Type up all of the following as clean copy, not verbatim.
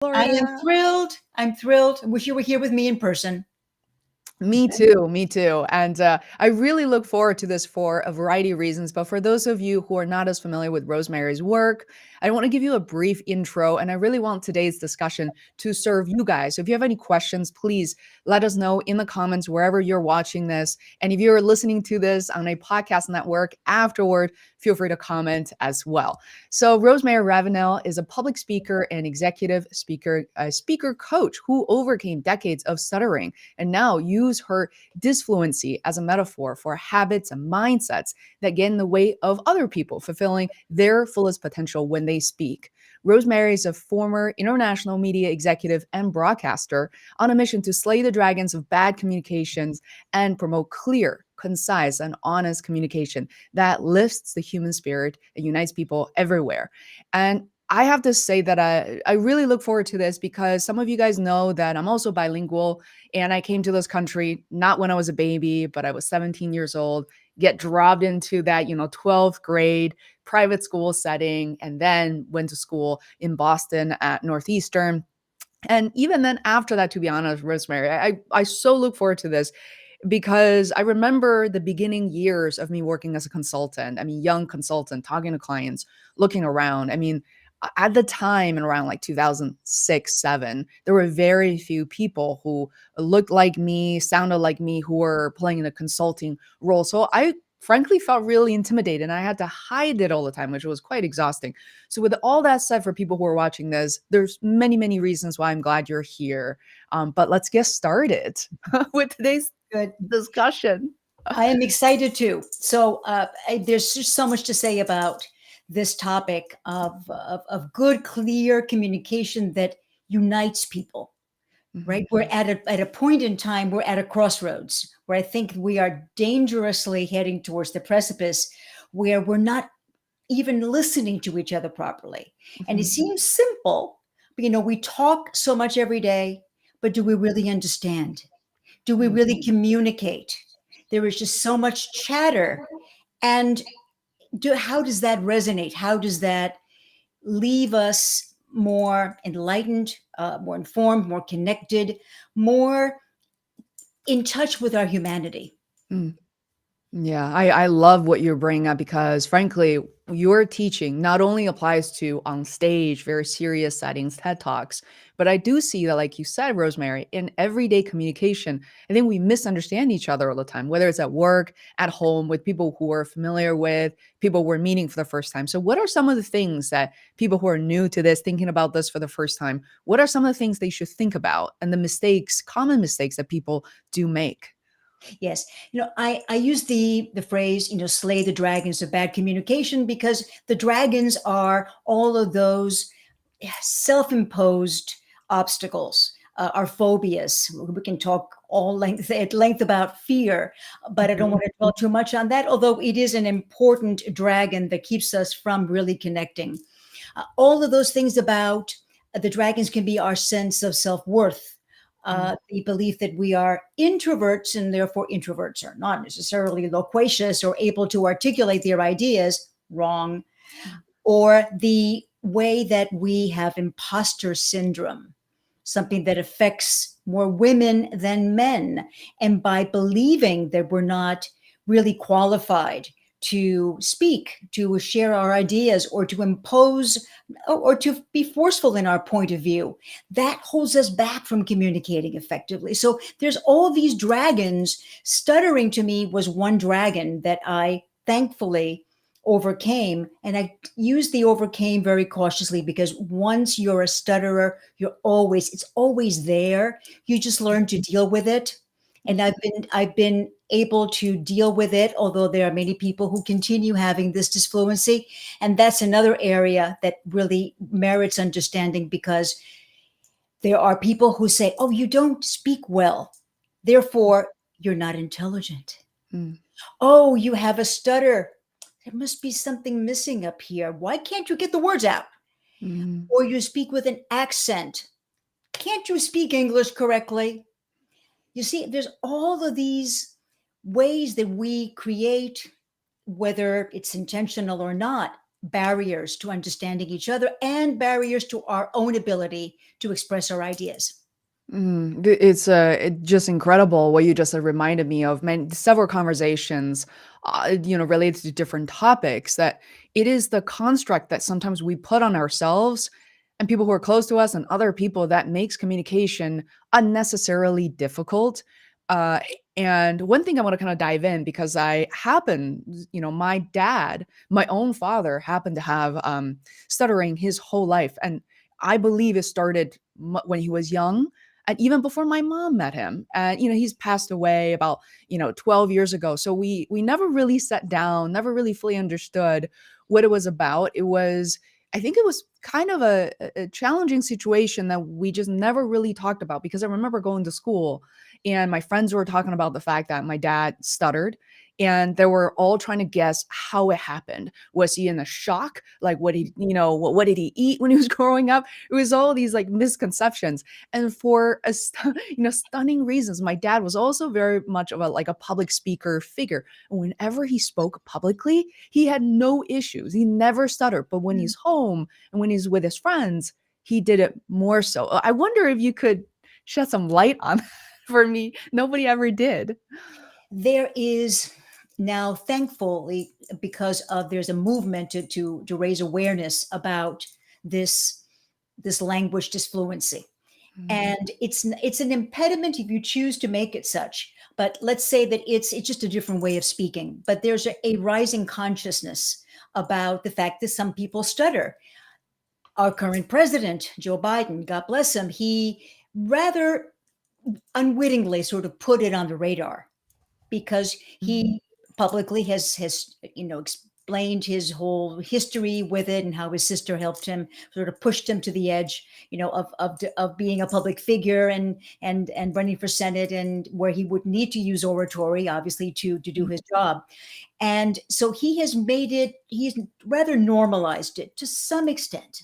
I am Florida. thrilled. I'm thrilled. I wish you were here with me in person. Me too, me too. And I really look forward to this for a variety of reasons. But for those of you who are not as familiar with Rosemary's work, I want to give you a brief intro. And I really want today's discussion to serve you guys. So if you have any questions, please let us know in the comments wherever you're watching this. And if you're listening to this on a podcast network afterward, feel free to comment as well. So Rosemary Ravinal is a public speaker and executive speaker, a speaker coach who overcame decades of stuttering and now use her disfluency as a metaphor for habits and mindsets that get in the way of other people fulfilling their fullest potential when they speak. Rosemary is a former international media executive and broadcaster on a mission to slay the dragons of bad communications and promote clear, concise, and honest communication that lifts the human spirit and unites people everywhere. And I have to say that I really look forward to this because some of you guys know that I'm also bilingual and I came to this country not when I was a baby, but I was 17 years old, get dropped into that, 12th grade private school setting, and then went to school in Boston at Northeastern. And even then, after that, to be honest, Rosemary, I so look forward to this because I remember the beginning years of me working as a consultant. I mean, young consultant, talking to clients, looking around. I mean, at the time in around like 2006, 7, there were very few people who looked like me, sounded like me, who were playing in a consulting role. So I frankly felt really intimidated and I had to hide it all the time, which was quite exhausting. So with all that said, for people who are watching this, there's many, many reasons why I'm glad you're here. But let's get started with today's Good. discussion. I am excited too. So there's just so much to say about this topic of good, clear communication that unites people. Right? Mhm. We're at a point in time. We're at a crossroads where I think we are dangerously heading towards the precipice, where we're not even listening to each other properly. And it Mhm. seems simple, but we talk so much every day, but do we really understand? Do we Mm. really communicate? There is just so much chatter. And how does that resonate? How does that leave us more enlightened, more informed, more connected, more in touch with our humanity? Mm. Yeah, I love what you're bringing up because, frankly, your teaching not only applies to on stage, very serious settings, TED Talks, but I do see that, like you said, Rosemary, in everyday communication, I think we misunderstand each other all the time, whether it's at work, at home, with people who we're familiar with, people we're meeting for the first time. So, what are some of the things that people who are new to this, thinking about this for the first time, what are some of the things they should think about and the mistakes, common mistakes that people do make? Yes. I use the phrase, slay the dragons of bad communication, because the dragons are all of those self-imposed obstacles, our phobias. We can talk at length about fear, but I don't Mhm. want to dwell too much on that, although it is an important dragon that keeps us from really connecting. All of those things about the dragons can be our sense of self-worth, Mm. the belief that we are introverts and therefore introverts are not necessarily loquacious or able to articulate their ideas. Wrong. Or the way that we have imposter syndrome, something that affects more women than men. And by believing that we're not really qualified to speak, to share our ideas, or to impose, or to be forceful in our point of view, that holds us back from communicating effectively. So there's all these dragons. Stuttering to me was one dragon that I thankfully overcame. And I use the overcame very cautiously, because once you're a stutterer, it's always there. You just learn to deal with it. And I've been able to deal with it, although there are many people who continue having this disfluency. And that's another area that really merits understanding, because there are people who say, oh, you don't speak well, therefore you're not intelligent. Mm. Oh, you have a stutter. There must be something missing up here. Why can't you get the words out? Mm. Or you speak with an accent. Can't you speak English correctly? You see, there's all of these ways that we create, whether it's intentional or not, barriers to understanding each other and barriers to our own ability to express our ideas. It's just incredible what you just reminded me of several conversations, related to different topics. That it is the construct that sometimes we put on ourselves and people who are close to us and other people that makes communication unnecessarily difficult. Uh, and one thing I want to kind of dive in because my dad, my own father, happened to have stuttering his whole life, and I believe it started when he was young and even before my mom met him. And he's passed away about 12 years ago, so we never really sat down, never really fully understood what it was about. I think it was kind of a challenging situation that we just never really talked about, because I remember going to school and my friends were talking about the fact that my dad stuttered, and they were all trying to guess how it happened. Was he in a shock? Like, what did he eat when he was growing up? It was all these like misconceptions. And for stunning reasons, my dad was also very much of a public speaker figure. And whenever he spoke publicly, he had no issues. He never stuttered. But when he's home and when he's with his friends, he did it more so. I wonder if you could shed some light on that for me. Nobody ever did. There is now, thankfully, because there's a movement to raise awareness about this language disfluency. And it's an impediment if you choose to make it such. But let's say that it's just a different way of speaking. But there's a rising consciousness about the fact that some people stutter. Our current president, Joe Biden, God bless him, he rather unwittingly sort of put it on the radar, because he publicly has explained his whole history with it and how his sister helped him, sort of pushed him to the edge, of being a public figure and running for Senate, and where he would need to use oratory, obviously, to do his job. And so he's rather normalized it to some extent.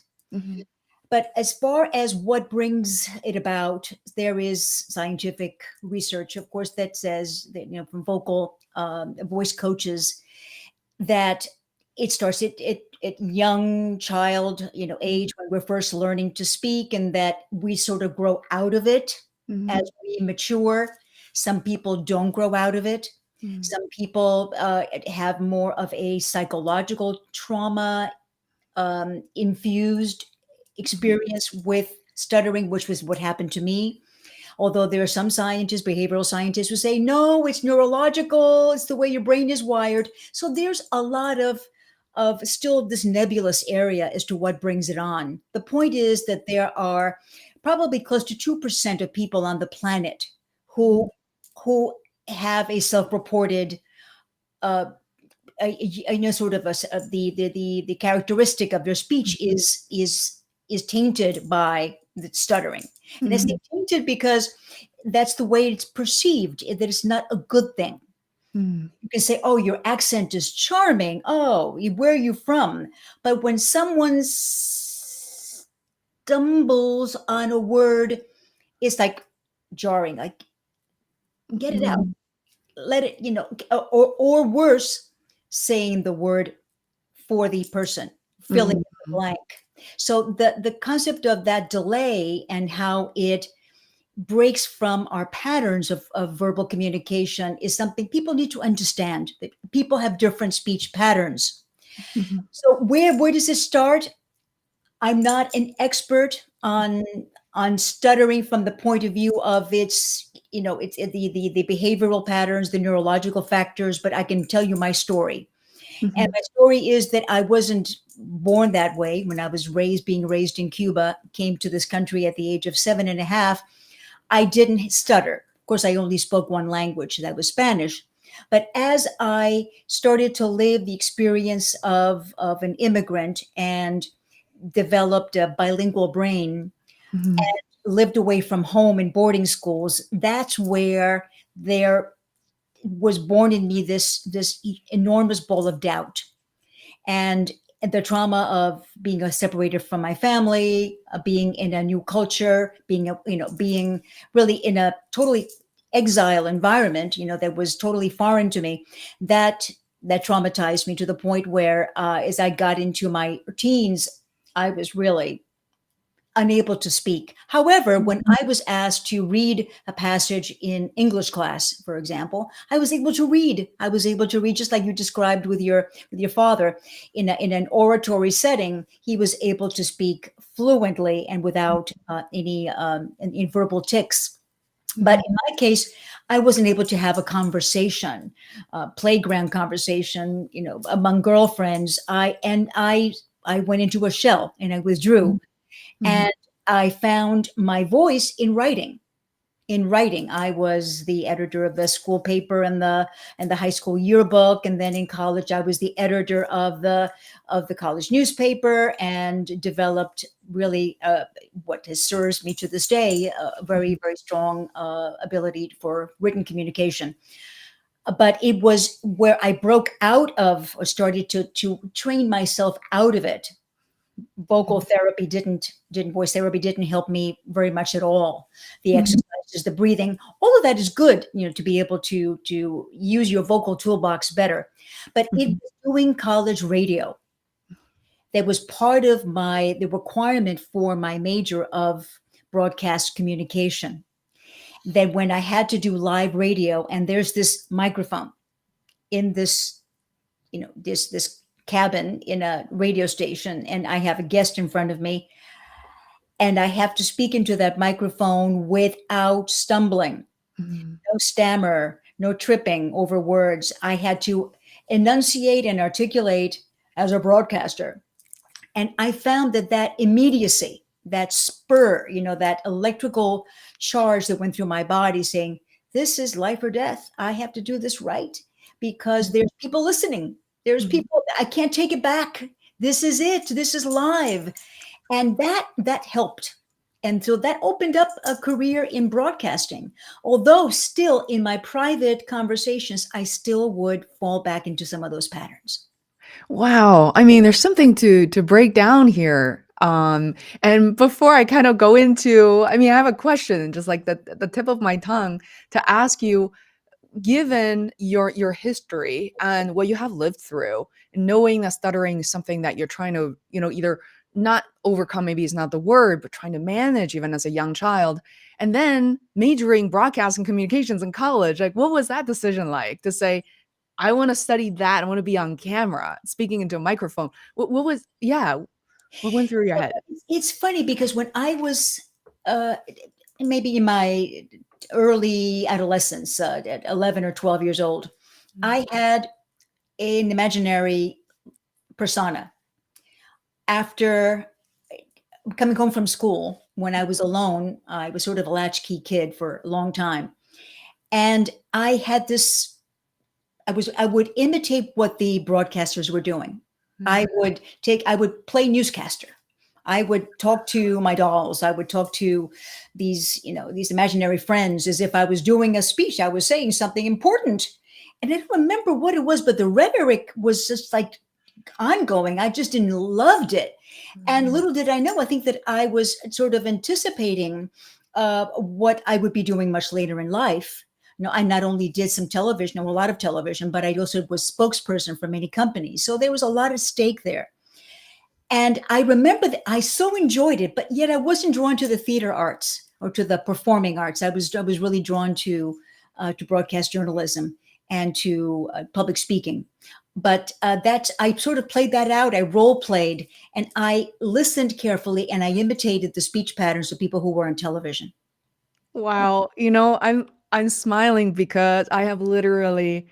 But as far as what brings it about, there is scientific research, of course, that says that, from vocal voice coaches, that it starts at young child, age, when we're first learning to speak, and that we sort of grow out of it as we mature. Some people don't grow out of it. Some people have more of a psychological trauma infused experience with stuttering, which was what happened to me. Although there are some scientists, behavioral scientists, who say, no, it's neurological, it's the way your brain is wired. So there's a lot of still this nebulous area as to what brings it on. The point is that there are probably close to 2% of people on the planet who have a self-reported sort of the characteristic of their speech is tainted by the stuttering. And it's tainted because that's the way it's perceived, that it's not a good thing. You can say, oh, your accent is charming. Oh, where are you from? But when someone stumbles on a word, it's like jarring, like, get it out. Let it, or worse, saying the word for the person, filling in the blank. So the concept of that delay and how it breaks from our patterns of verbal communication is something people need to understand, that people have different speech patterns. So where does it start? I'm not an expert on stuttering from the point of view of its the behavioral patterns, the neurological factors, but I can tell you my story. And my story is that I wasn't born that way. When I was being raised in Cuba, came to this country at the age of 7.5, I didn't stutter. Of course, I only spoke one language, that was Spanish. But as I started to live the experience of an immigrant and developed a bilingual brain and lived away from home in boarding schools, that's where there was born in me this enormous ball of doubt, and the trauma of being separated from my family, being in a new culture, being really in a totally exile environment, that was totally foreign to me. That that traumatized me to the point where, as I got into my teens, I was really unable to speak. However, when I was asked to read a passage in English class, for example, I was able to read. I was able to read just like you described with your father in an oratory setting. He was able to speak fluently and without any verbal tics. But in my case, I wasn't able to have a conversation, playground conversation, among girlfriends. I went into a shell and I withdrew. Mhm. And I found my voice in writing. In writing, I was the editor of the school paper and the high school yearbook, and then in college, I was the editor of the college newspaper, and developed really what has serves me to this day a very very strong ability for written communication. But it was where I broke out of, or started to train myself out of it. Vocal therapy didn't voice therapy didn't help me very much at all. The Mhm. exercises, the breathing, all of that is good, to be able to use your vocal toolbox better. But it Mhm. was doing college radio that was part of the requirement for my major of broadcast communication. That when I had to do live radio, and there's this microphone in this, this cabin in a radio station, and I have a guest in front of me, and I have to speak into that microphone without stumbling, Mhm. no stammer, no tripping over words. I had to enunciate and articulate as a broadcaster. And I found that immediacy, that spur, that electrical charge that went through my body saying, this is life or death. I have to do this right because there's people listening. There's Mhm. people, I can't take it back. This is it. This is live. And that helped. And so that opened up a career in broadcasting. Although still in my private conversations, I still would fall back into some of those patterns. Wow. I mean, there's something to break down here. And before I kind of go into, I mean, I have a question, just like the tip of my tongue to ask you, given your history and what you have lived through, knowing that stuttering is something that you're trying to, either not overcome, maybe is not the word, but trying to manage even as a young child, and then majoring broadcasting communications in college, like what was that decision like to say, I want to study that, I want to be on camera, speaking into a microphone? What was, yeah, what went through your head? It's funny because when I was uh, maybe in my early adolescence, at 11 or 12 years old, I had an imaginary persona. After coming home from school, when I was alone, I was sort of a latchkey kid for a long time. And I had this, I would imitate what the broadcasters were doing. Mhm. I would play newscaster. I would talk to my dolls. I would talk to these imaginary friends as if I was doing a speech. I was saying something important. And I don't remember what it was, but the rhetoric was just like ongoing. I just didn't loved it. And Mhm. little did I know, I think that I was sort of anticipating what I would be doing much later in life. I not only did some television, a lot of television, but I also was spokesperson for many companies. So there was a lot of stake there. And I remember that I so enjoyed it, but yet I wasn't drawn to the theater arts or to the performing arts. I was really drawn to broadcast journalism and to public speaking. But that's I sort of played that out. I role played and I listened carefully and I imitated the speech patterns of people who were on television. Wow, I'm smiling because I have literally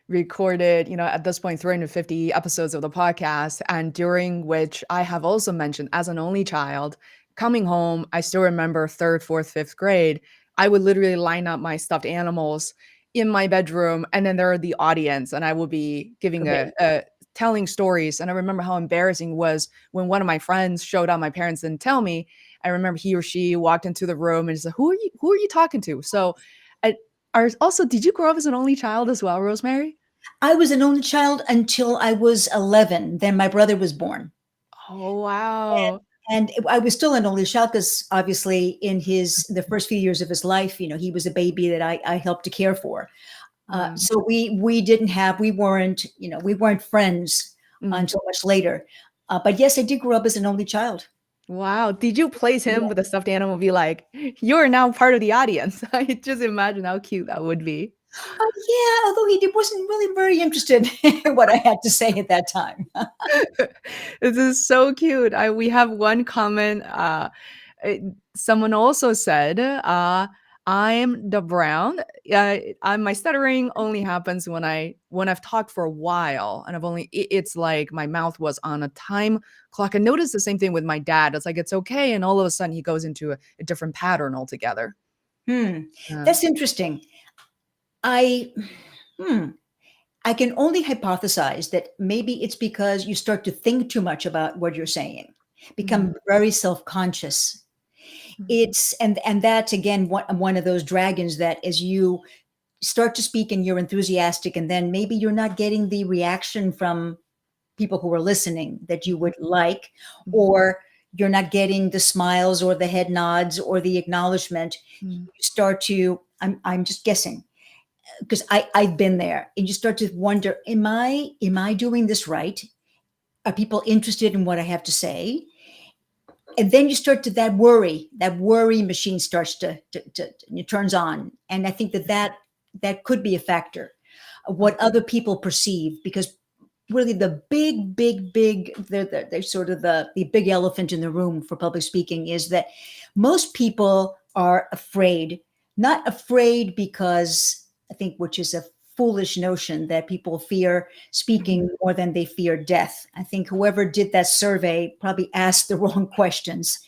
recorded, at this point 350 episodes of the podcast, and during which I have also mentioned as an only child coming home, I still remember 3rd, 4th, 5th grade, I would literally line up my stuffed animals in my bedroom, and then there are the audience, and I would be giving Okay. a telling stories. And I remember how embarrassing it was when one of my friends showed up, my parents didn't tell me. I remember he or she walked into the room and said, who are you talking to? So I also, did you grow up as an only child as well, Rosemary? I was an only child until I was 11. Then my brother was born. Oh, wow. And I was still an only child because obviously in the first few years of his life, he was a baby that I helped to care for. Mm. So we weren't, we weren't friends Mm. until much later. But yes, I did grow up as an only child. Wow. Did you place him Yeah. with a stuffed animal? Be like, you're now part of the audience. I just imagine how cute that would be. Yeah, although wasn't really very interested in what I had to say at that time. This is so cute. We have one comment. It- Someone also said, "I'm the brown. My stuttering only happens when I've talked for a while, and it's like my mouth was on a time clock." I noticed the same thing with my dad. It's like it's okay, and all of a sudden he goes into a different pattern altogether. Hmm. Uh, That's interesting. I hmm. I can only hypothesize that maybe it's because you start to think too much about what you're saying, mm, become very self-conscious. mm, And that's again one of those dragons that as you start to speak and you're enthusiastic, and then maybe you're not getting the reaction from people who are listening that you would like, mm, or you're not getting the smiles or the head nods or the acknowledgement. mm, You start to, I'm just guessing, because I've been there, and you start to wonder, am I doing this right? Are people interested in what I have to say? And then you start to that worry machine starts to it turns on. And I think that could be a factor of mm, what other people perceive, because really the big the sort of the big elephant in the room for public speaking is that most people are afraid, not afraid because I think, which is a foolish notion, that people fear mm, speaking more than they fear death. I think whoever did that survey probably asked the wrong questions.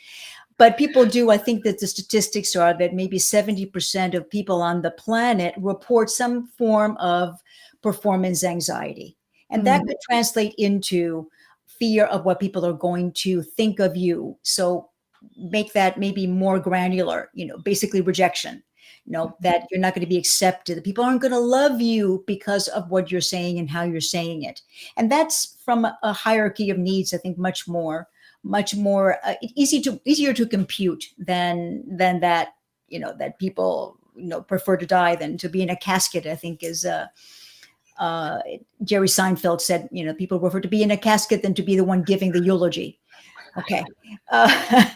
But people do. I think that the statistics are that maybe 70% of people on the planet report some form of performance anxiety. And that mm. could translate into fear of what people are going to think of you. So make that maybe more granular, basically rejection, that you're not going to be accepted. That people aren't going to love you because of what you're saying and how you're saying it. And that's from a hierarchy of needs, I think, much more easier to compute than that, that people prefer to die than to be in a casket. I think is uh Jerry Seinfeld said, people prefer to be in a casket than to be the one giving the eulogy. Okay. uh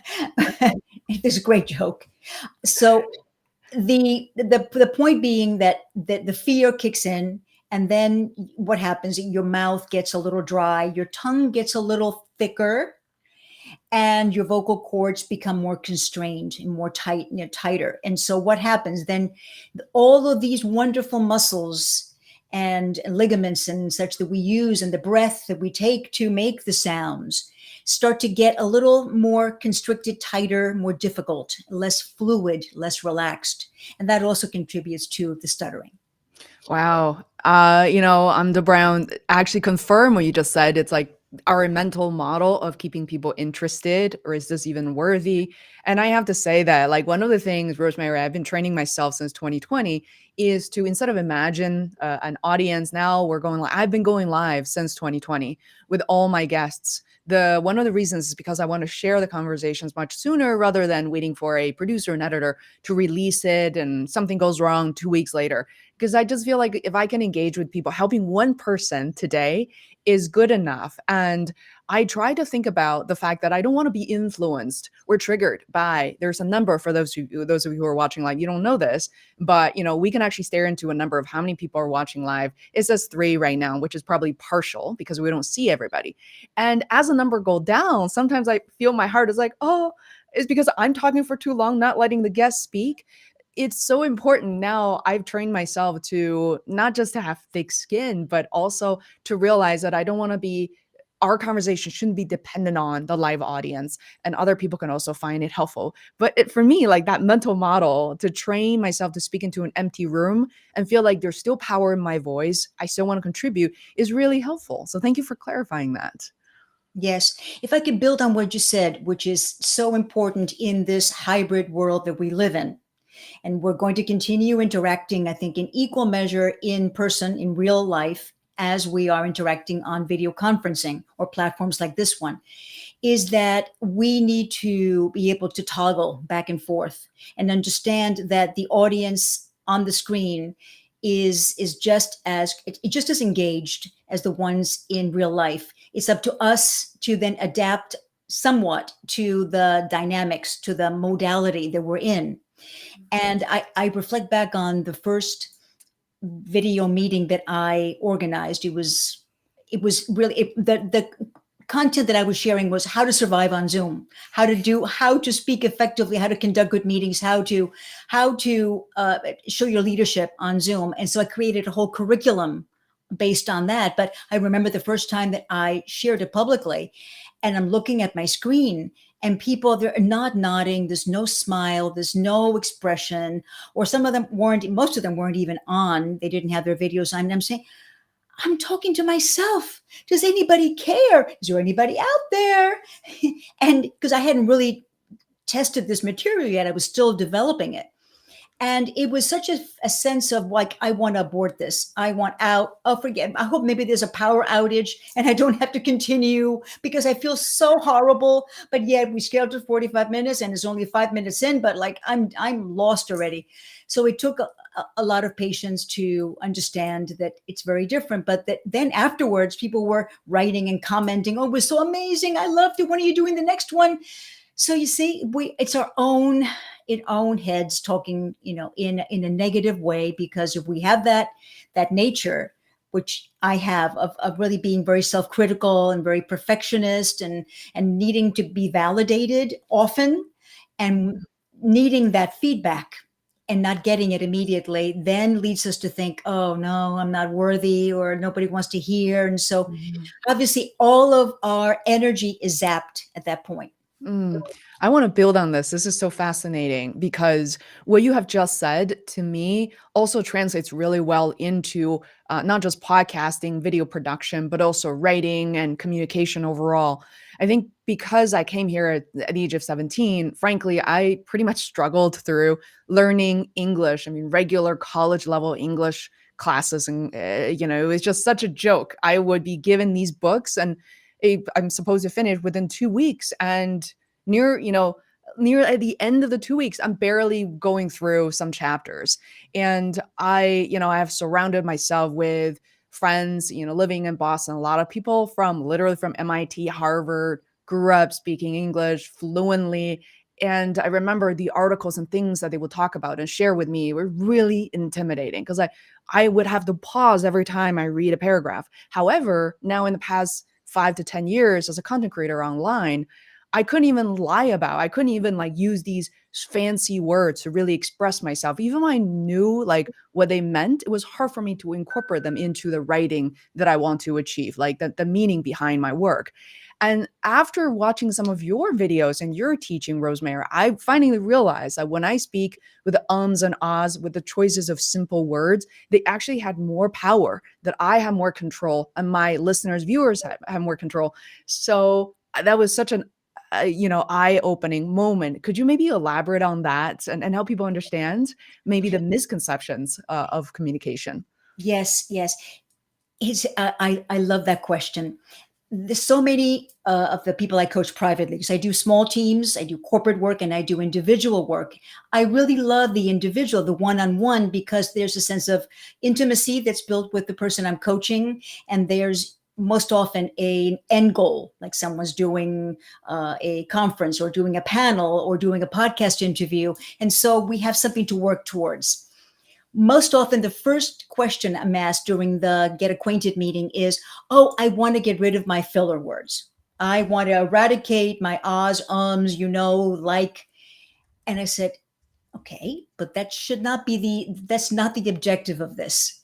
it's a great joke. So the point being that the fear kicks in, and then what happens, your mouth gets a little dry, your tongue gets a little thicker, and your vocal cords become more constrained and more tight, tighter. And so what happens then, all of these wonderful muscles and ligaments and such that we use, and the breath that we take to make the sounds, start to get a little more constricted, tighter, more difficult, less fluid, less relaxed. And that also contributes to the stuttering. Wow. I'm the brown. Actually, confirm what you just said. It's like our mental model of keeping people interested, or is this even worthy? And I have to say that, like, one of the things, Rosemary, I've been training myself since 2020 is to, instead of imagine an audience, now we're going live. I've been going live since 2020 with all my guests. The one of the reasons is because I want to share the conversations much sooner rather than waiting for a producer and editor to release it and something goes wrong 2 weeks later, because I just feel like if I can engage with people, helping one person today is good enough. And I try to think about the fact that I don't want to be influenced or triggered by, there's a number for those of you who are watching live, you don't know this, but we can actually stare into a number of how many people are watching live. It says 3 right now, which is probably partial because we don't see everybody. And as the number go down, sometimes I feel my heart is like, oh, it's because I'm talking for too long, not letting the guests speak. It's so important now. I've trained myself to not just to have thick skin, but also to realize that I don't want to be, our conversation shouldn't be dependent on the live audience, and other people can also find it helpful. But for me, like that mental model to train myself to speak into an empty room and feel like there's still power in my voice, I still want to contribute, is really helpful. So thank you for clarifying that. Yes. If I could build on what you said, which is so important in this hybrid world that we live in, and we're going to continue interacting, I think, in equal measure in person, in real life, as we are interacting on video conferencing or platforms like this one, is that we need to be able to toggle back and forth and understand that the audience on the screen is just as engaged as the ones in real life. It's up to us to then adapt somewhat to the dynamics, to the modality that we're in. And I reflect back on the first video meeting that I organized. It was really the content that I was sharing was how to survive on Zoom, how to speak effectively, how to conduct good meetings, how to show your leadership on Zoom. And so I created a whole curriculum based on that. But I remember the first time that I shared it publicly, and I'm looking at my screen, and people, they're not nodding. There's no smile. There's no expression. Or most of them weren't even on. They didn't have their videos on. And I'm saying, I'm talking to myself. Does anybody care? Is there anybody out there? And because I hadn't really tested this material yet, I was still developing it. And it was such a sense of like, I want to abort this. I want out. Oh, forget. I hope maybe there's a power outage and I don't have to continue because I feel so horrible. But yet we scaled to 45 minutes and it's only 5 minutes in, but like I'm lost already. So it took a lot of patience to understand that it's very different. But that then afterwards, people were writing and commenting, oh, it was so amazing. I loved it. When are you doing the next one? So you see, it's our own heads talking, in a negative way, because if we have that nature, which I have, of really being very self-critical and very perfectionist and needing to be validated often and needing that feedback and not getting it immediately, then leads us to think, oh no, I'm not worthy, or nobody wants to hear. And so obviously all of our energy is zapped at that point. I want to build on this. This is so fascinating because what you have just said to me also translates really well into not just podcasting, video production, but also writing and communication overall. I think because I came here at the age of 17, frankly, I pretty much struggled through learning English. I mean, regular college level English classes. And, it was just such a joke. I would be given these books and I'm supposed to finish within 2 weeks. And near at the end of the 2 weeks, I'm barely going through some chapters. And I have surrounded myself with friends, living in Boston, a lot of people literally from MIT, Harvard, grew up speaking English fluently. And I remember the articles and things that they would talk about and share with me were really intimidating because I would have to pause every time I read a paragraph. However, now in the past 5 to 10 years as a content creator online, I couldn't even use these fancy words to really express myself. Even when I knew like what they meant, it was hard for me to incorporate them into the writing that I want to achieve, like the meaning behind my work. And after watching some of your videos and your teaching, Rosemary, I finally realized that when I speak with the ums and ahs, with the choices of simple words, they actually had more power, that I have more control and my listeners, viewers have more control. So that was such an eye-opening moment. Could you maybe elaborate on that and help people understand maybe the misconceptions of communication? Yes. I love that question. There's so many of the people I coach privately, because I do small teams, I do corporate work, and I do individual work. I really love the individual, the one-on-one, because there's a sense of intimacy that's built with the person I'm coaching, and there's most often an end goal, like someone's doing a conference or doing a panel or doing a podcast interview. And so we have something to work towards. Most often, the first question I'm asked during the get acquainted meeting is, oh, I want to get rid of my filler words. I want to eradicate my ahs, ums, like. And I said, okay, but that's not the objective of this.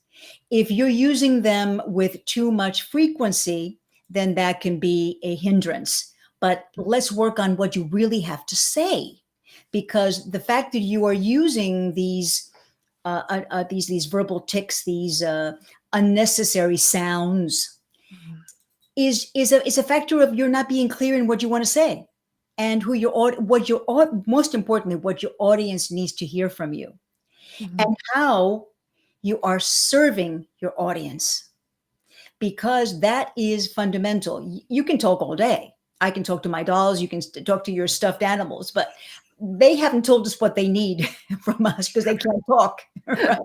If you're using them with too much frequency, then that can be a hindrance. But let's work on what you really have to say, because the fact that you are using these verbal tics, these unnecessary sounds, is a factor of you're not being clear in what you want to say, and most importantly, what your audience needs to hear from you, and how you are serving your audience, because that is fundamental. You can talk all day. I can talk to my dolls. You can talk to your stuffed animals, but they haven't told us what they need from us because they can't talk. Right.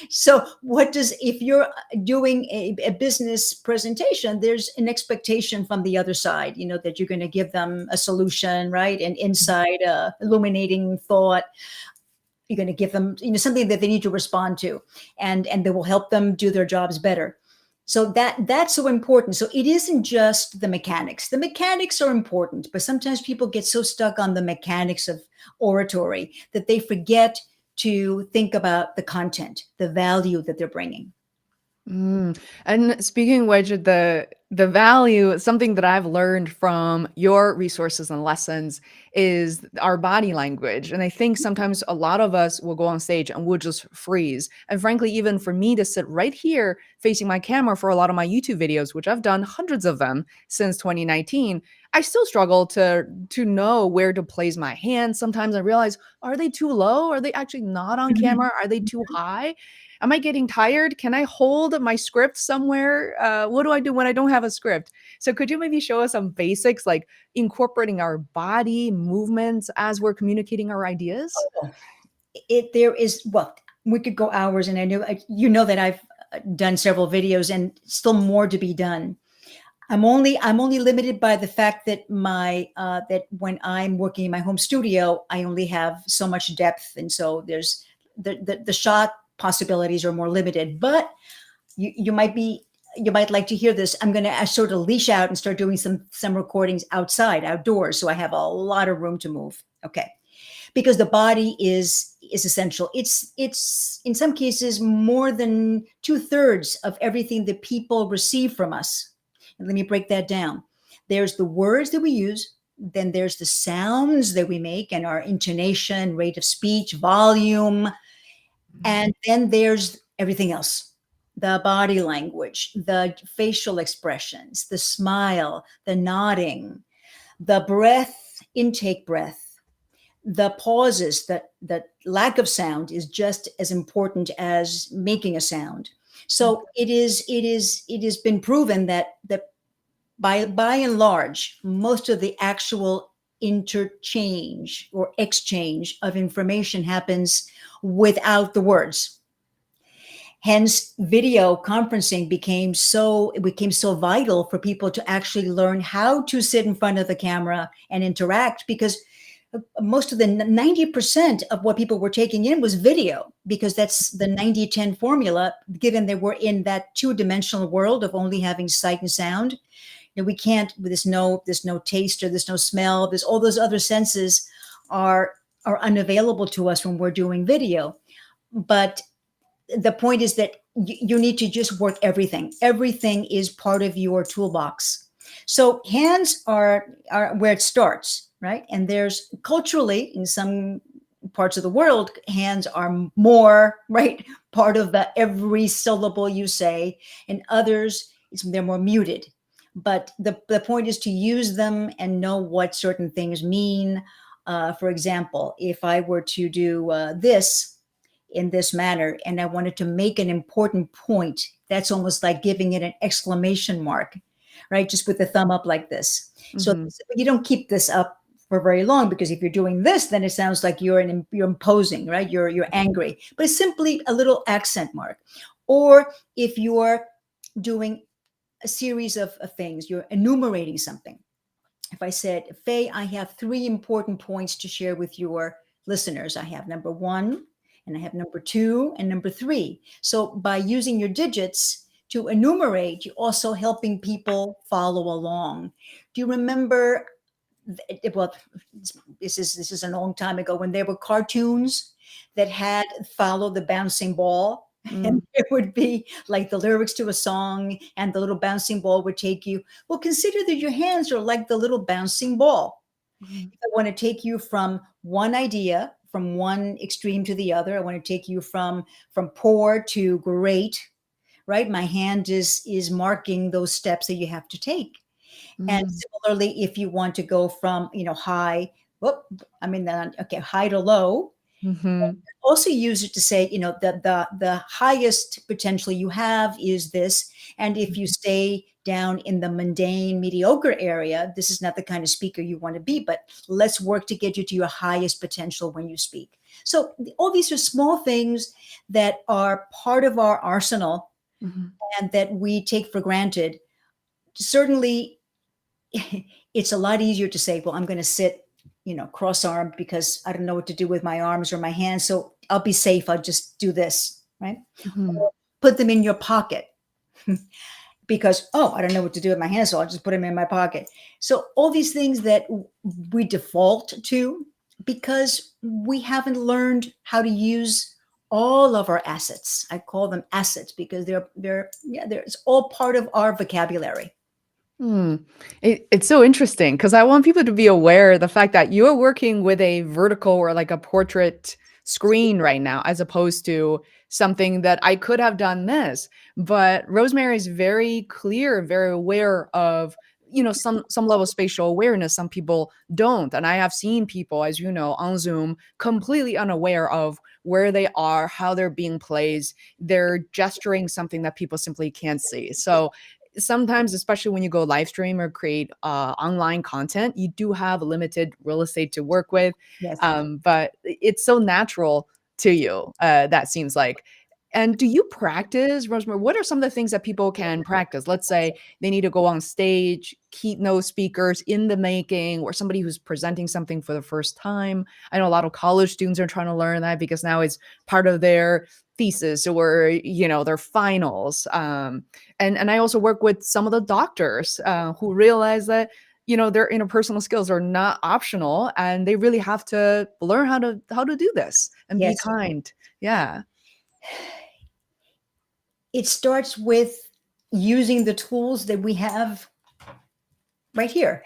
So if you're doing a business presentation, there's an expectation from the other side, that you're going to give them a solution, right? An insight, illuminating thought. You're going to give them, something that they need to respond to, and that will help them do their jobs better. So that's so important. So it isn't just the mechanics. The mechanics are important, but sometimes people get so stuck on the mechanics of oratory that they forget to think about the content, the value that they're bringing. And speaking of which, the value, something that I've learned from your resources and lessons is our body language. And I think sometimes a lot of us will go on stage and we'll just freeze. And frankly, even for me to sit right here facing my camera for a lot of my YouTube videos, which I've done hundreds of them since 2019, I still struggle to know where to place my hands. Sometimes I realize, are they too low? Are they actually not on camera? Are they too high? Am I getting tired? Can I hold my script somewhere? What do I do when I don't have a script? So could you maybe show us some basics, like incorporating our body movements as we're communicating our ideas? Well, we could go hours, and I know that I've done several videos, and still more to be done. I'm only limited by the fact that that when I'm working in my home studio, I only have so much depth, and so there's the shot possibilities are more limited. But you might like to hear this. I'm going to sort of leash out and start doing some recordings outdoors, so I have a lot of room to move. Okay, because the body is essential. It's in some cases more than 2/3 of everything that people receive from us. And let me break that down. There's the words that we use, then there's the sounds that we make and our intonation, rate of speech, volume, and then there's everything else. The body language, the facial expressions, the smile, the nodding, the breath, intake breath, the pauses, the lack of sound is just as important as making a sound. So it has been proven that by and large, most of the actual interchange or exchange of information happens without the words. Hence, video conferencing became so vital for people to actually learn how to sit in front of the camera and interact, because most of the 90% of what people were taking in was video, because that's the 90-10 formula, given that we're in that two-dimensional world of only having sight and sound. We can't, there's no taste, or there's no smell, there's all those other senses are unavailable to us when we're doing video. But the point is that you need to just work everything. Everything is part of your toolbox. So hands are where it starts, right? And there's culturally, in some parts of the world, hands are more, right, part of the every syllable you say. In others, they're more muted. But the point is to use them and know what certain things mean. For example, if I were to do this in this manner, and I wanted to make an important point, that's almost like giving it an exclamation mark, right? Just with the thumb up like this. So you don't keep this up for very long, because if you're doing this, then it sounds like you're imposing, right? You're angry, but it's simply a little accent mark. Or if you're doing a series of things, you're enumerating something. If I said, Faye, I have 3 important points to share with your listeners. I have number 1, and I have number 2, and number 3. So by using your digits to enumerate, you're also helping people follow along. Do you remember, well, this is a long time ago, when there were cartoons that had follow the bouncing ball? And it would be like the lyrics to a song, and the little bouncing ball would take you. Well, consider that your hands are like the little bouncing ball. I want to take you from one idea, from one extreme to the other. I want to take you from poor to great, right? My hand is marking those steps that you have to take. And similarly, if you want to go from, high, high to low, also use it to say, the highest potential you have is this. And if you stay down in the mundane, mediocre area, this is not the kind of speaker you want to be, but let's work to get you to your highest potential when you speak. So all these are small things that are part of our arsenal Mhm. and that we take for granted. Certainly, it's a lot easier to say, well, I'm going to sit, cross-armed because I don't know what to do with my arms or my hands. So I'll be safe. I'll just do this, right? Mhm. Or put them in your pocket because, oh, I don't know what to do with my hands. So I'll just put them in my pocket. So all these things that we default to because we haven't learned how to use all of our assets. I call them assets because it's all part of our vocabulary. Hmm. It's so interesting because I want people to be aware of the fact that you're working with a vertical or like a portrait screen right now, as opposed to something that I could have done this. But Rosemary is very clear, very aware of, some level of spatial awareness. Some people don't. And I have seen people, as you know, on Zoom, completely unaware of where they are, how they're being placed. They're gesturing something that people simply can't see. So sometimes, especially when you go live stream or create online content, you do have limited real estate to work with. Yes. But it's so natural to you, that seems like. And do you practice, Rosemary? What are some of the things that people can practice? Let's say they need to go on stage, keynote speakers in the making, or somebody who's presenting something for the first time. I know a lot of college students are trying to learn that because now it's part of their thesis or their finals. And I also work with some of the doctors who realize that their interpersonal skills are not optional, and they really have to learn how to do this and be Yes. kind. Yeah. It starts with using the tools that we have right here,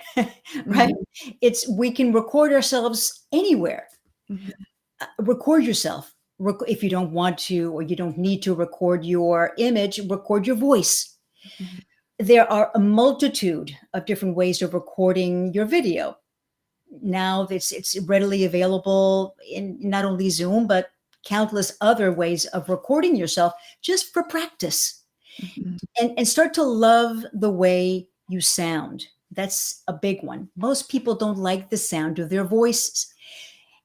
right? Mhm, We can record ourselves anywhere. mhm, Record yourself. If you don't want to or you don't need to record your image, record your voice. mhm, There are a multitude of different ways of recording your video. Now it's readily available in not only Zoom, but countless other ways of recording yourself just for practice. mhm, And start to love the way you sound. That's a big one. Most people don't like the sound of their voices.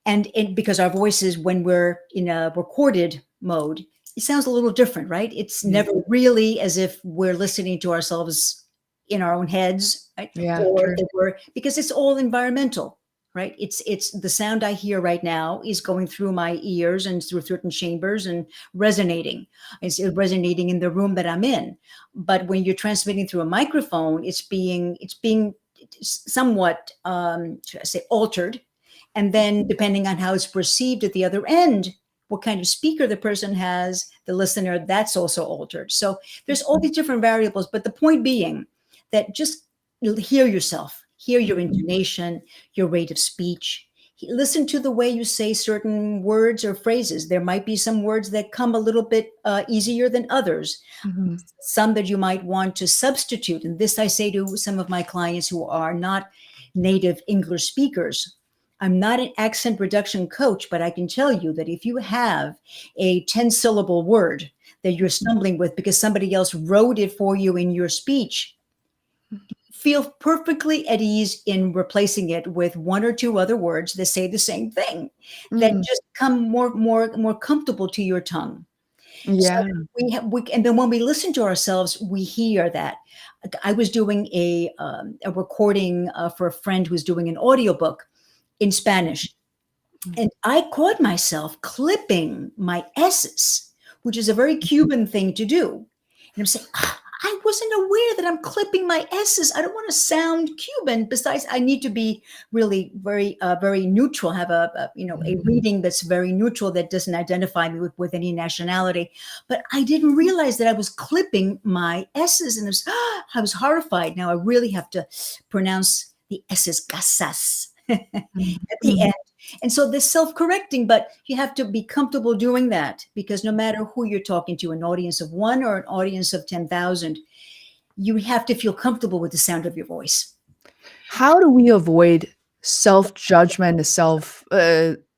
And because our voices, when we're in a recorded mode, it sounds a little different, right? It's yeah. never really as if we're listening to ourselves in our own heads, right? Yeah, Or true. that we're because it's all environmental, right? It's the sound I hear right now is going through my ears and through certain chambers and resonating. It's resonating in the room that I'm in. But when you're transmitting through a microphone, it's being somewhat should I say altered, and then depending on how it's perceived at the other end, what kind of speaker the person has, the listener, that's also altered. So there's all Mhm, these different variables, but the point being that just hear yourself, hear your intonation, your rate of speech. Listen to the way you say certain words or phrases. There might be some words that come a little bit easier than others, mhm, some that you might want to substitute. And this I say to some of my clients who are not native English speakers. I'm not an accent reduction coach, but I can tell you that if you have a 10-syllable word that you're mhm, stumbling with because somebody else wrote it for you in your speech, feel perfectly at ease in replacing it with one or two other words that say the same thing, that mhm. just come more comfortable to your tongue. So Yeah. and then when we listen to ourselves, we hear that. I was doing a recording for a friend who's doing an audiobook in Spanish, Mhm, and I caught myself clipping my S's, which is a very Cuban thing to do. And I'm saying, "Ah, I wasn't aware that I'm clipping my S's. I don't want to sound Cuban. Besides, I need to be really very neutral, have a mhm, reading that's very neutral that doesn't identify me with any nationality. But I didn't realize that I was clipping my S's, and I was horrified. Now I really have to pronounce the S's, casas, mhm, at the mhm. end. And so this self-correcting, but you have to be comfortable doing that because no matter who you're talking to, an audience of one or an audience of 10,000, you have to feel comfortable with the sound of your voice. How do we avoid self-judgment, self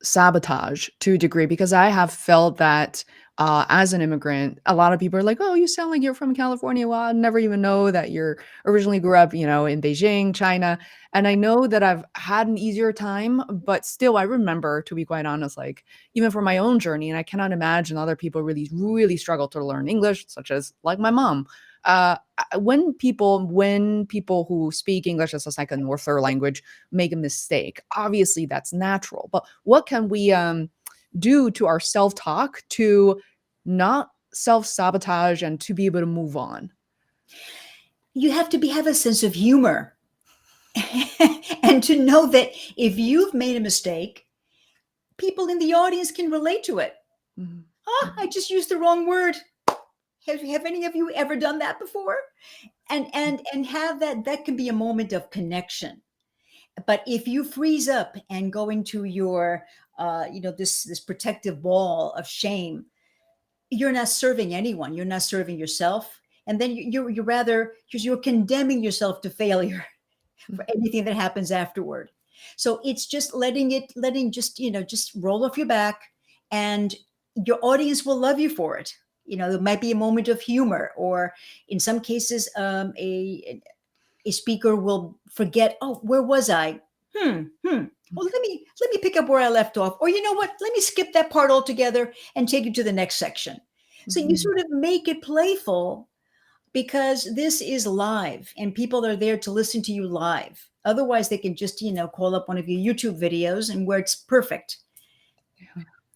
sabotage to a degree? Because I have felt that as an immigrant, a lot of people are like, "Oh, you sound like you're from California." Well, I never even know that you're originally grew up, in Beijing, China. And I know that I've had an easier time, but still, I remember, to be quite honest, like even for my own journey, and I cannot imagine other people really, really struggle to learn English, such as like my mom. When people who speak English as a second or third language make a mistake, obviously that's natural. But what can we do to our self-talk to not self-sabotage and to be able to move on? You have to have a sense of humor and to know that if you've made a mistake, people in the audience can relate to it. Mhm. I just used the wrong word. Have any of you ever done that before? And have that can be a moment of connection. But if you freeze up and go into your this protective wall of shame, you're not serving anyone. You're not serving yourself. And then you're rather, because you're condemning yourself to failure for anything that happens afterward. So it's just letting just roll off your back, and your audience will love you for it. There might be a moment of humor, or in some cases, a speaker will forget, oh, where was I? Well, let me pick up where I left off. Or you know what? Let me skip that part altogether and take you to the next section. So you Mhm. sort of make it playful, because this is live and people are there to listen to you live. Otherwise, they can just, call up one of your YouTube videos and where it's perfect.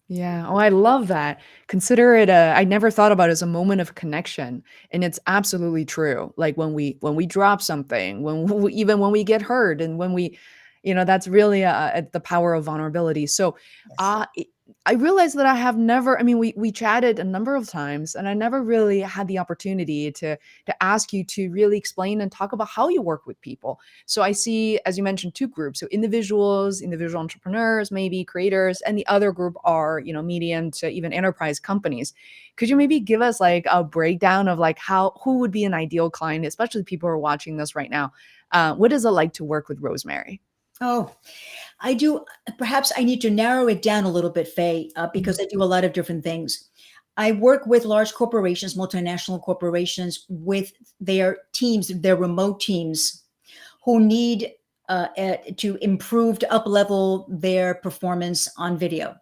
Yeah. Oh, I love that. Consider it a I never thought about it as a moment of connection, and it's absolutely true. Like when we drop something, even when we get hurt and when that's really the power of vulnerability. So, Yes. uh it- I realized that I have never I mean we chatted a number of times and I never really had the opportunity to ask you to really explain and talk about how you work with people. So I see, as you mentioned, two groups. So individuals, individual entrepreneurs, maybe creators, and the other group are, medium to even enterprise companies. Could you maybe give us like a breakdown of like who would be an ideal client, especially people who are watching this right now? What is it like to work with Rosemary? Oh, I do. Perhaps I need to narrow it down a little bit, Faye, because Mhm. I do a lot of different things. I work with large corporations, multinational corporations, with their teams, their remote teams, who need to improve, to up level their performance on video,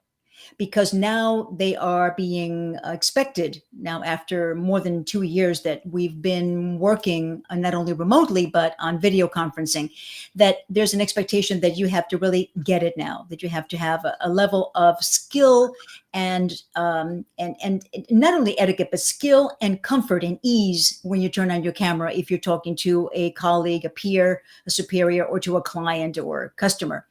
because now they are being expected, now after more than 2 years that we've been working not only remotely but on video conferencing, that there's an expectation that you have to really get it now, that you have to have a level of skill and not only etiquette but skill and comfort and ease when you turn on your camera, if you're talking to a colleague, a peer, a superior, or to a client or customer.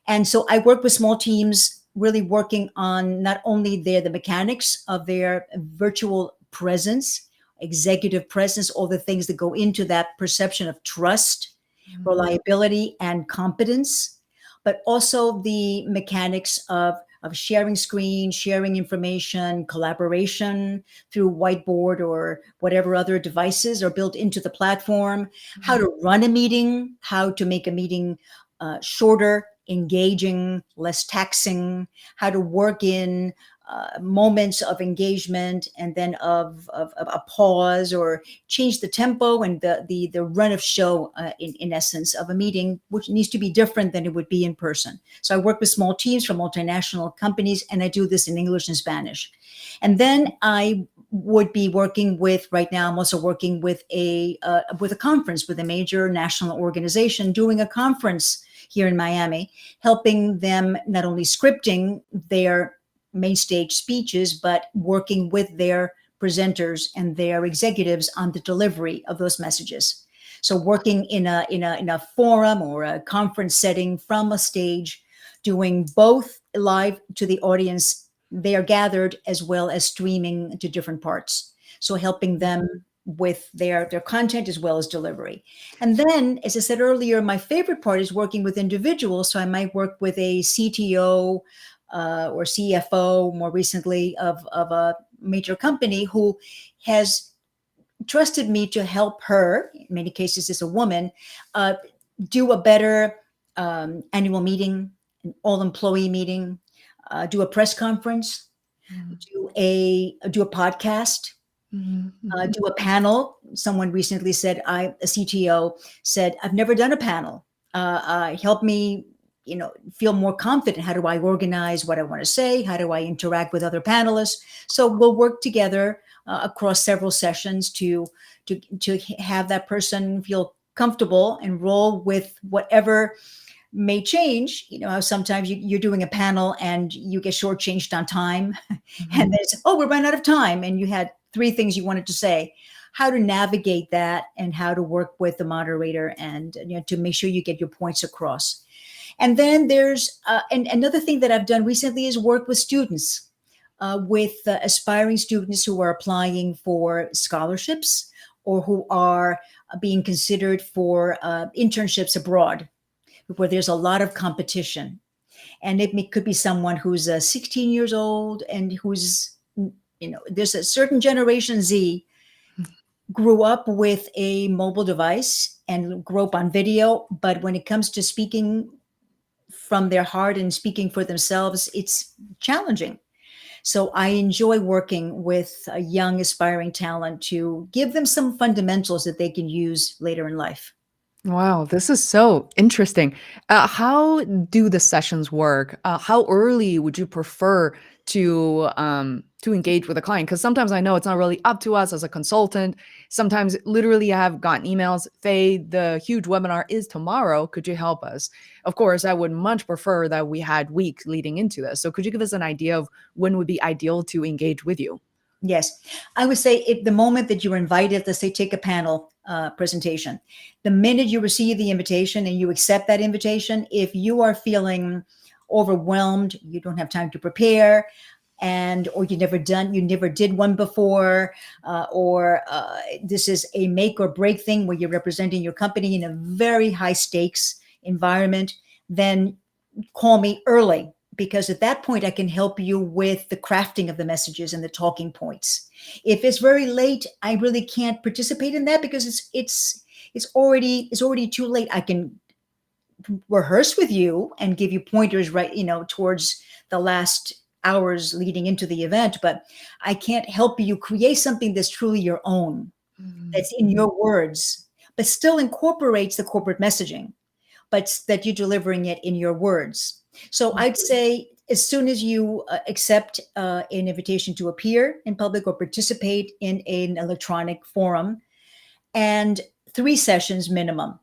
And so I work with small teams, really working on not only the mechanics of their virtual presence, executive presence, all the things that go into that perception of trust, reliability, and competence, but also the mechanics of sharing screen, sharing information, collaboration through whiteboard or whatever other devices are built into the platform, how Mhm. to run a meeting, how to make a meeting shorter, engaging, less taxing, how to work in moments of engagement and then of a pause, or change the tempo and the run of show, in essence, of a meeting, which needs to be different than it would be in person. So I work with small teams from multinational companies, and I do this in English and Spanish. And then I would be working with, right now I'm also working with a conference with a major national organization, doing a conference here in Miami, helping them not only scripting their main stage speeches, but working with their presenters and their executives on the delivery of those messages. So working in a forum or a conference setting from a stage, doing both live to the audience they are gathered, as well as streaming to different parts. So helping them with their content as well as delivery. And then, as I said earlier, my favorite part is working with individuals. So I might work with a CTO or CFO, more recently, of a major company, who has trusted me to help her, in many cases is a woman, uh, do a better annual meeting, an all employee meeting, do a press conference, Mhm. do do a podcast, Mhm, mhm. do a panel. Someone recently said, a CTO said, I've never done a panel. Help me, feel more confident. How do I organize what I want to say? How do I interact with other panelists? So we'll work together across several sessions to have that person feel comfortable and roll with whatever may change. You know how sometimes you're doing a panel and you get shortchanged on time, and Mhm. there's, oh, we're running out of time, and you had three things you wanted to say. How to navigate that and how to work with the moderator and to make sure you get your points across. And then there's and another thing that I've done recently is work with students, with aspiring students who are applying for scholarships or who are being considered for internships abroad, where there's a lot of competition. And could be someone who's 16 years old and who's, there's a certain generation Z grew up with a mobile device and grew up on video. But when it comes to speaking from their heart and speaking for themselves, it's challenging. So I enjoy working with a young aspiring talent to give them some fundamentals that they can use later in life. Wow, this is so interesting. How do the sessions work? How early would you prefer to engage with a client? Because sometimes I know it's not really up to us as a consultant. Sometimes, literally, I have gotten emails. Faye, the huge webinar is tomorrow. Could you help us? Of course, I would much prefer that we had weeks leading into this. So, could you give us an idea of when would be ideal to engage with you? Yes. I would say if the moment that you're invited, let's say take a panel presentation, the minute you receive the invitation and you accept that invitation, if you are feeling overwhelmed, you don't have time to prepare, and or you never did one before, or this is a make or break thing where you're representing your company in a very high stakes environment, then call me early, because at that point I can help you with the crafting of the messages and the talking points. If it's very late, I really can't participate in that because it's already too late. I can rehearse with you and give you pointers, right, towards the last hours leading into the event, but I can't help you create something that's truly your own, Mhm, that's in mhm, your words, but still incorporates the corporate messaging, but that you're delivering it in your words. So mhm. I'd say as soon as you accept an invitation to appear in public or participate in an electronic forum, and 3 sessions minimum.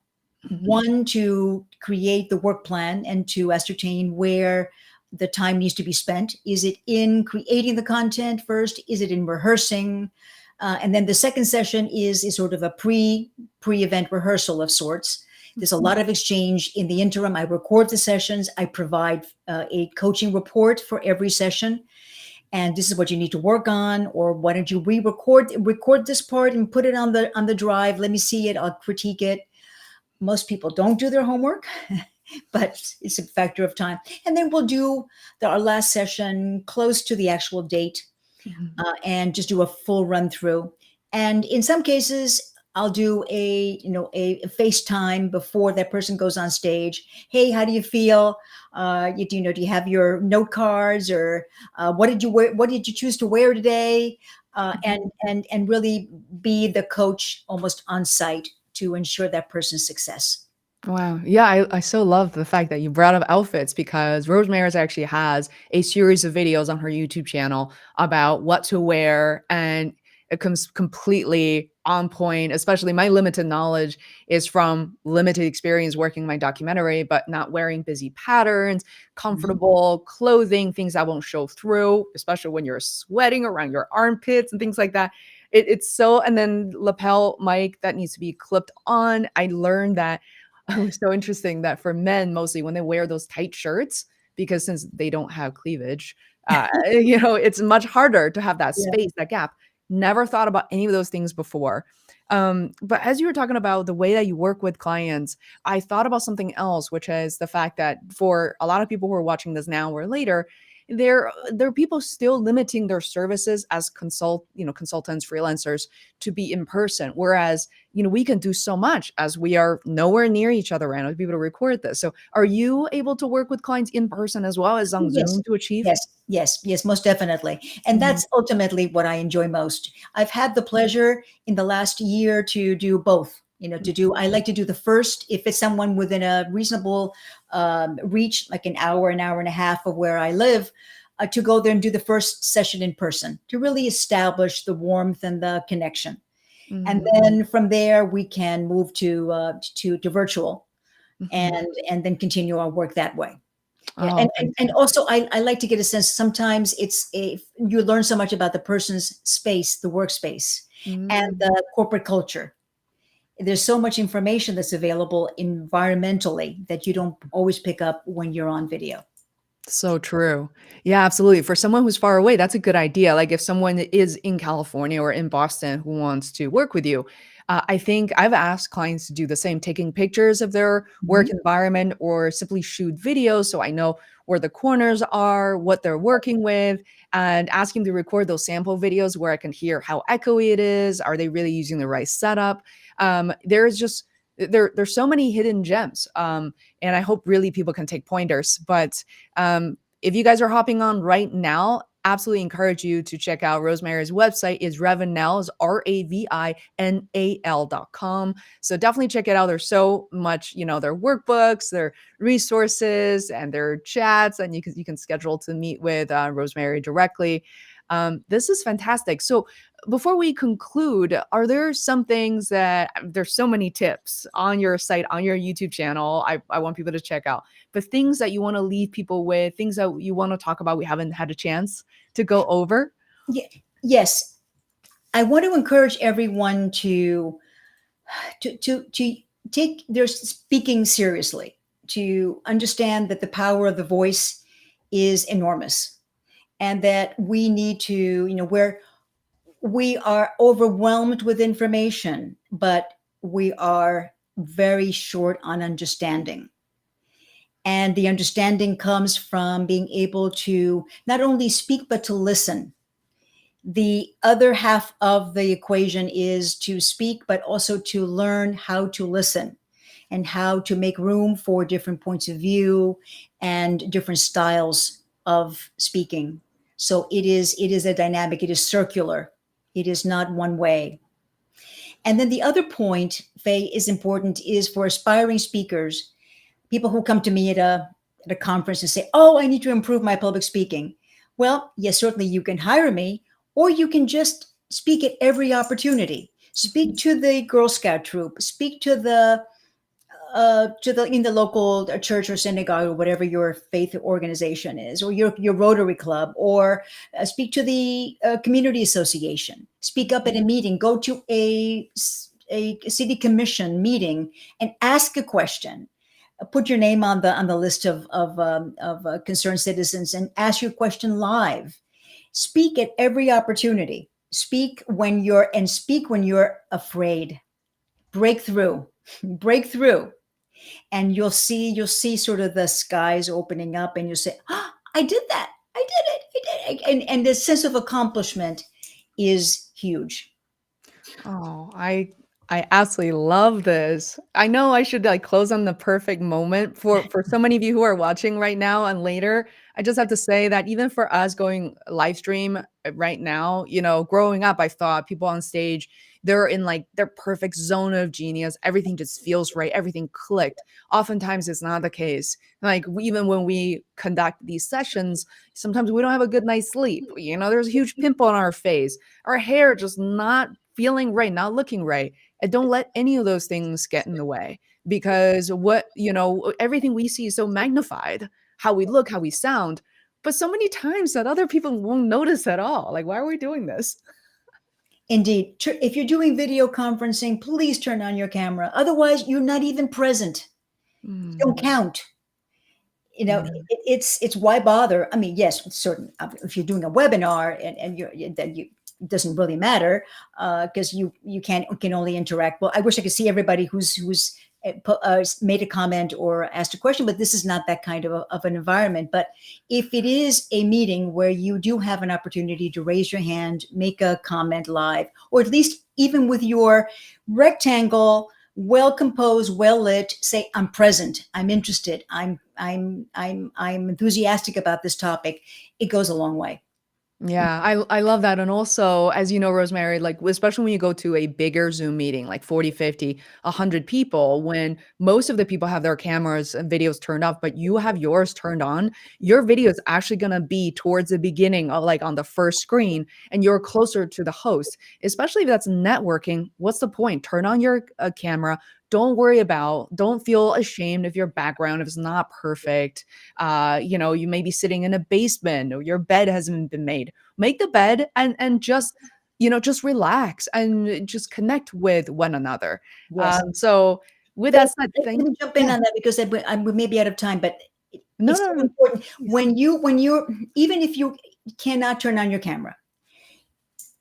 One to create the work plan and to ascertain where the time needs to be spent. Is it in creating the content first? Is it in rehearsing? And then the second session is sort of a pre-event rehearsal of sorts. There's a lot of exchange in the interim. I record the sessions. I provide a coaching report for every session, and this is what you need to work on, or why don't you record this part and put it on the drive. Let me see it. I'll critique it. Most people don't do their homework, but it's a factor of time. And then we'll do our last session close to the actual date, Mhm. and just do a full run through. And in some cases, I'll do a FaceTime before that person goes on stage. Hey, how do you feel? Do you have your note cards, or what did you wear? What did you choose to wear today? And really be the coach almost on site to ensure that person's success. Wow. Yeah, I so love the fact that you brought up outfits because Rosemary's actually has a series of videos on her YouTube channel about what to wear, and it comes completely on point. Especially my limited knowledge is from limited experience working my documentary, but not wearing busy patterns, Mhm. comfortable clothing, things that won't show through, especially when you're sweating around your armpits and things like that. It's so, and then lapel mic that needs to be clipped on. I learned that it was so interesting that for men, mostly when they wear those tight shirts, because since they don't have cleavage, it's much harder to have that Yeah. space, that gap. Never thought about any of those things before. But as you were talking about the way that you work with clients, I thought about something else, which is the fact that for a lot of people who are watching this now or later, there are people still limiting their services as consultants, freelancers, to be in person, whereas we can do so much as we are nowhere near each other right now to be able to record this. So are you able to work with clients in person as well as on Yes, Zoom to achieve? yes, yes, yes, most definitely. And Mhm, that's ultimately what I enjoy most. I've had the pleasure in the last year to do both. I like to do the first, if it's someone within a reasonable reach, like an hour and a half of where I live, to go there and do the first session in person to really establish the warmth and the connection. And mhm, then from there, we can move to virtual mhm. and then continue our work that way. Yeah, Oh, and fantastic. also I like to get a sense. Sometimes you learn so much about the person's space, the workspace, and Mm. the corporate culture. There's so much information that's available environmentally that you don't always pick up when you're on video. So true. Yeah, absolutely. For someone who's far away, that's a good idea. Like if someone is in California or in Boston who wants to work with you, I think I've asked clients to do the same, taking pictures of their work Mhm. environment or simply shoot videos so I know where the corners are, what they're working with, and asking to record those sample videos where I can hear how echoey it is. Are they really using the right setup? There's so many hidden gems. And I hope really people can take pointers. But if you guys are hopping on right now, absolutely encourage you to check out Rosemary's website is Ravinal's Ravinal.com. So definitely check it out. There's so much, their workbooks, their resources, and their chats, and you can schedule to meet with Rosemary directly. This is fantastic. So before we conclude, are there some things that there's so many tips on your site, on your YouTube channel, I want people to check out, but things that you want to leave people with, things that you want to talk about we haven't had a chance to go over? Yes, I want to encourage everyone to take their speaking seriously, to understand that the power of the voice is enormous, and that we need to, where we are overwhelmed with information, but we are very short on understanding. And the understanding comes from being able to not only speak, but to listen. The other half of the equation is to speak, but also to learn how to listen and how to make room for different points of view and different styles of speaking. So it is a dynamic, it is circular. It is not one way. And then the other point, Faye, is important is for aspiring speakers, people who come to me at a conference and say, "Oh, I need to improve my public speaking." Well, yes, certainly you can hire me, or you can just speak at every opportunity. Speak to the Girl Scout troop, speak to the in the local church or synagogue or whatever your faith organization is, or your Rotary Club, or speak to the community association. Speak up at a meeting. Go to a city commission meeting and ask a question. Put your name on the list of concerned citizens and ask your question live. Speak at every opportunity. Speak when you're afraid. Break through. Break through, and you'll see sort of the skies opening up, and you'll say, "Ah, I did that, I did it, and the sense of accomplishment is huge." Oh, I absolutely love this. I know I should like close on the perfect moment for so many of you who are watching right now and later. I just have to say that even for us going live stream right now, growing up, I thought people on stage, they're in like their perfect zone of genius. Everything just feels right. Everything clicked. Oftentimes it's not the case. Like even when we conduct these sessions, sometimes we don't have a good night's sleep. There's a huge pimple on our face, our hair just not feeling right, not looking right. And don't let any of those things get in the way, because everything we see is so magnified, how we look, how we sound, but so many times that other people won't notice at all. Like, why are we doing this? Indeed, if you're doing video conferencing, please turn on your camera. Otherwise, you're not even present. You don't Mm, count. mm, It's why bother. I mean, yes, certain if you're doing a webinar and it doesn't really matter because you can only interact. Well, I wish I could see everybody who's made a comment or asked a question, but this is not that kind of an environment. But if it is a meeting where you do have an opportunity to raise your hand, make a comment live, or at least even with your rectangle, well composed, well lit, say, I'm present, I'm interested, I'm enthusiastic about this topic, it goes a long way. Yeah, I love that, and also, as you know, Rosemary, like, especially when you go to a bigger Zoom meeting, like 40, 50, 100 people, when most of the people have their cameras and videos turned off, but you have yours turned on, your video is actually gonna be towards the beginning of, like, on the first screen, and you're closer to the host. Especially if that's networking, what's the point? Turn on your, camera, don't feel ashamed if your background if it's not perfect. You may be sitting in a basement or your bed hasn't been made. Make the bed and just just relax and just connect with one another. Yes. So with Let that said, let me jump in yeah. on that because we may be out of time, but No, it's no, so no. important. Please. When you're even if you cannot turn on your camera,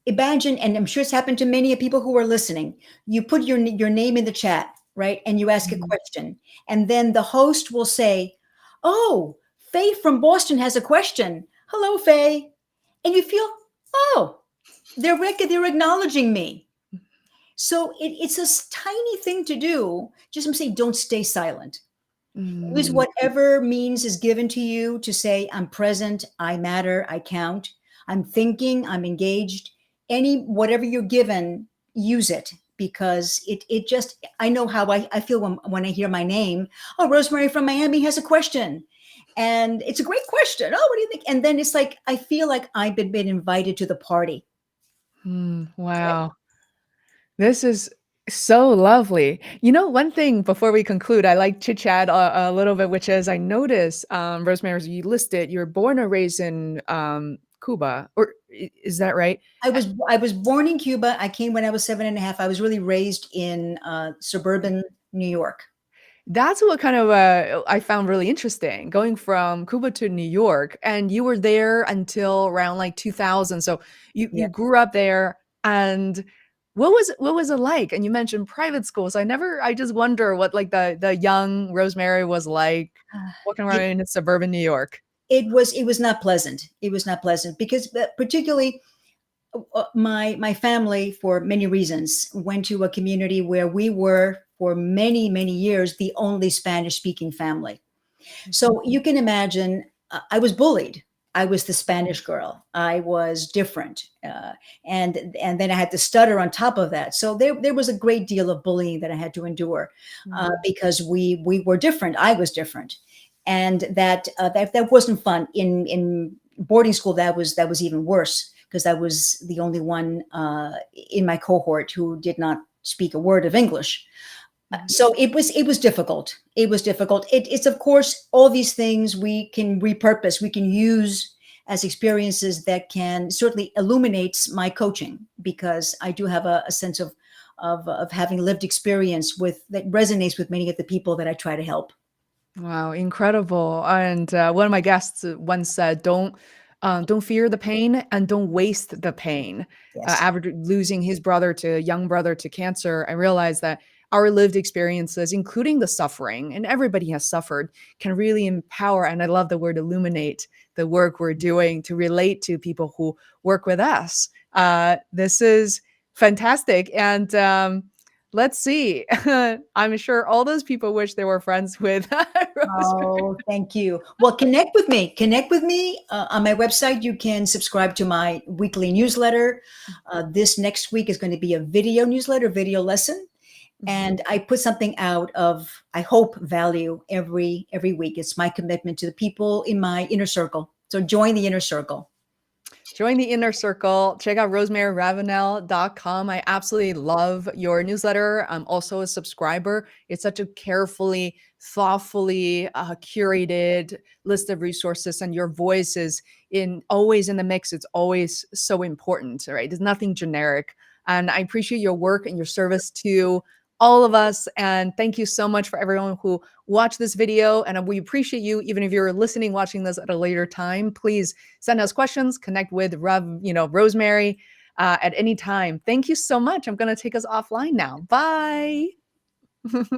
imagine, and I'm sure it's happened to many of people who are listening, you put your name in the chat, right? And you ask a Mhm. question, and then the host will say, "Oh, Faye from Boston has a question. Hello, Faye." And you feel, "Oh, they're acknowledging me." So it's a tiny thing to do. Just say, don't stay silent. Use Mm, whatever means is given to you to say, I'm present, I matter, I count, I'm thinking, I'm engaged. Whatever you're given, use it because it just, I know how I feel when I hear my name. Oh, Rosemary from Miami has a question. And it's a great question. Oh, what do you think? And then it's like, I feel like I've been invited to the party. wow. This is so lovely. One thing before we conclude, I like to chat a little bit, which is I noticed, Rosemary, as you listed, you're born and raised in Cuba, or is that right? I was born in Cuba. I came when I was 7.5. I was really raised in suburban New York. That's what kind of I found really interesting, going from Cuba to New York, and you were there until around like 2000. So you grew up there, and what was it like? And you mentioned private school, so I just wonder what like the young Rosemary was like walking around It, in suburban New York. it was not pleasant. It was not pleasant because particularly my family, for many reasons, went to a community where we were for many many years the only Spanish speaking family. So you can imagine, I was bullied. I was the Spanish girl. I was different, and then I had to stutter on top of that. So there was a great deal of bullying that I had to endure because we were different. I was different, and that wasn't fun. In boarding school, that was even worse because I was the only one in my cohort who did not speak a word of English. Mhm. So it was difficult. It was difficult. It's of course all these things we can repurpose, we can use as experiences that can certainly illuminates my coaching because I do have a sense of having lived experience with that resonates with many of the people that I try to help. Wow, incredible. And one of my guests once said, don't fear the pain and don't waste the pain. Yes. After losing his brother to young brother to cancer, I realized that our lived experiences, including the suffering, and everybody has suffered, can really empower. And I love the word illuminate the work we're doing to relate to people who work with us. This is fantastic. And let's see. I'm sure all those people wish they were friends with Rosemary. Oh, thank you. Well, connect with me. Connect with me on my website. You can subscribe to my weekly newsletter. This next week is going to be a video newsletter, video lesson, Mhm. and I put something out of, I hope, value every week. It's my commitment to the people in my inner circle. So join the inner circle. Join the inner circle. Check out rosemaryrravinal.com. I absolutely love your newsletter. I'm also a subscriber. It's such a carefully, thoughtfully curated list of resources, and your voice is in always in the mix. It's always so important, right? There's nothing generic. And I appreciate your work and your service to all of us. And thank you so much for everyone who watched this video. And we appreciate you, even if you're listening, watching this at a later time. Please send us questions, connect with Rosemary at any time. Thank you so much. I'm going to take us offline now. Bye.